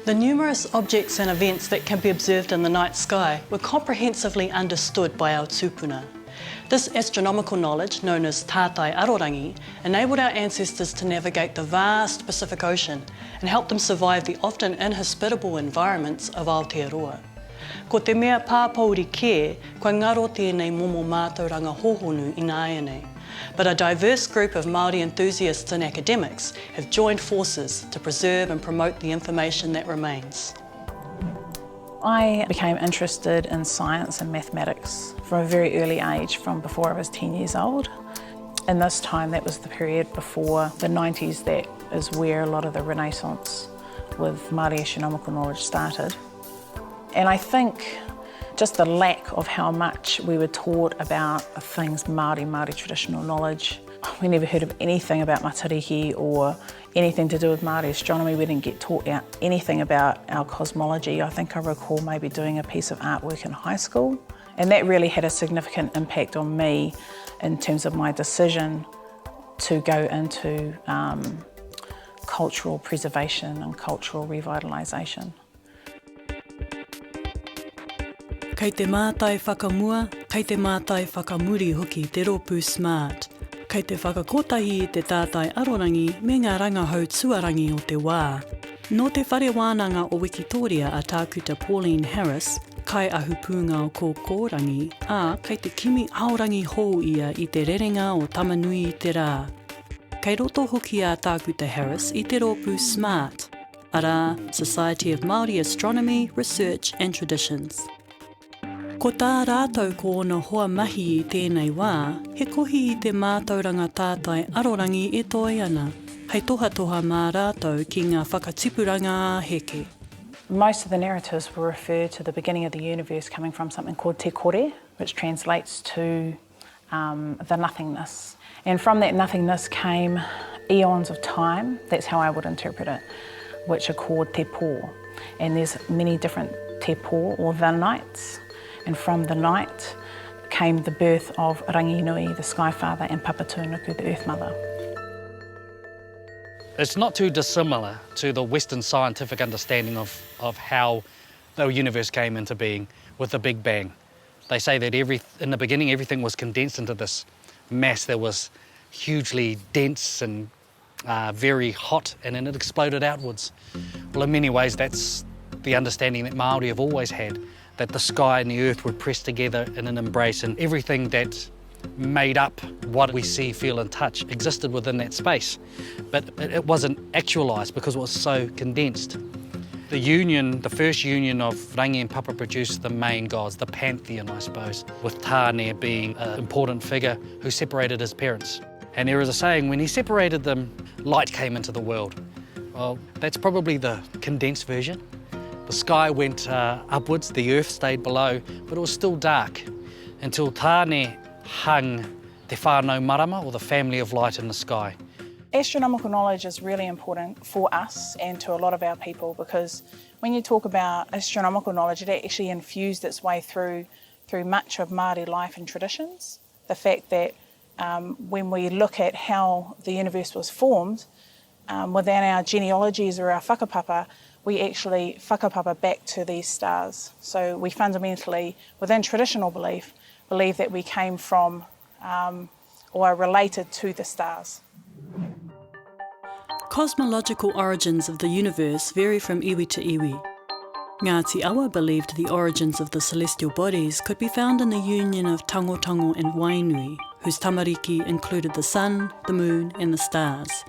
The numerous objects and events that can be observed in the night sky were comprehensively understood by our tupuna. This astronomical knowledge, known as tātai arorangi, enabled our ancestors to navigate the vast Pacific Ocean and help them survive the often inhospitable environments of Aotearoa. Ko te mea pāpauri kē, kua ngaro tēnei momo mātauranga hohonu i ngā ēnei. But a diverse group of Māori enthusiasts and academics have joined forces to preserve and promote the information that remains. I became interested in science and mathematics from a very early age, from before I was 10 years old. In this time, that was the period before the 90s, that is where a lot of the Renaissance with Māori astronomical knowledge started. And I think just the lack of how much we were taught about things Māori traditional knowledge. We never heard of anything about matariki or anything to do with Māori astronomy. We didn't get taught anything about our cosmology. I think I recall maybe doing a piece of artwork in high school. And that really had a significant impact on me in terms of my decision to go into cultural preservation and cultural revitalisation. Kei te mātai whakamua, kei te mātai whakamuri hoki te rōpū smart. Kei te whakakotahi i te tātai arorangi me ngā rangahau tuarangi o te wā. Nō te whare wānanga o Wikitoria a tākuta Pauline Harris, kai ahupunga o ko kōrangi, ā kei te kimi aorangi hou ia i te rerenga o tamanui i te rā. Kei roto hoki a tākuta Harris i te rōpū smart, ara Society of Māori Astronomy, Research and Traditions. Ko tā rātou ko ona hoa mahi i tēnei wā, he kohi i te mātauranga tātai arorangi e toi ana. Hei toha mā rātou ki ngā whakatipuranga heke. Most of the narratives will refer to the beginning of the universe coming from something called te kore, which translates to the nothingness. And from that nothingness came eons of time, that's how I would interpret it, which are called te pō. And there's many different te pō or the nights. And from the night came the birth of Ranginui, the Sky Father, and Papatūnuku, the Earth Mother. It's not too dissimilar to the Western scientific understanding of how the universe came into being with the Big Bang. They say that in the beginning everything was condensed into this mass that was hugely dense and very hot, and then it exploded outwards. Well, in many ways that's the understanding that Māori have always had, that the sky and the earth were pressed together in an embrace, and everything that made up what we see, feel and touch existed within that space. But it wasn't actualised because it was so condensed. The first union of Rangi and Papa produced the main gods, the pantheon, I suppose, with Tāne being an important figure who separated his parents. And there is a saying, when he separated them, light came into the world. Well, that's probably the condensed version. The sky went upwards, the earth stayed below, but it was still dark until Tāne hung te whānau marama, or the family of light in the sky. Astronomical knowledge is really important for us and to a lot of our people, because when you talk about astronomical knowledge, it actually infused its way through much of Māori life and traditions. The fact that when we look at how the universe was formed, within our genealogies or our whakapapa, we actually whakapapa back to these stars. So we fundamentally, within traditional belief that we came from or are related to the stars. Cosmological origins of the universe vary from iwi to iwi. Ngāti Awa believed the origins of the celestial bodies could be found in the union of Tangotango and Wainui, whose tamariki included the sun, the moon and the stars.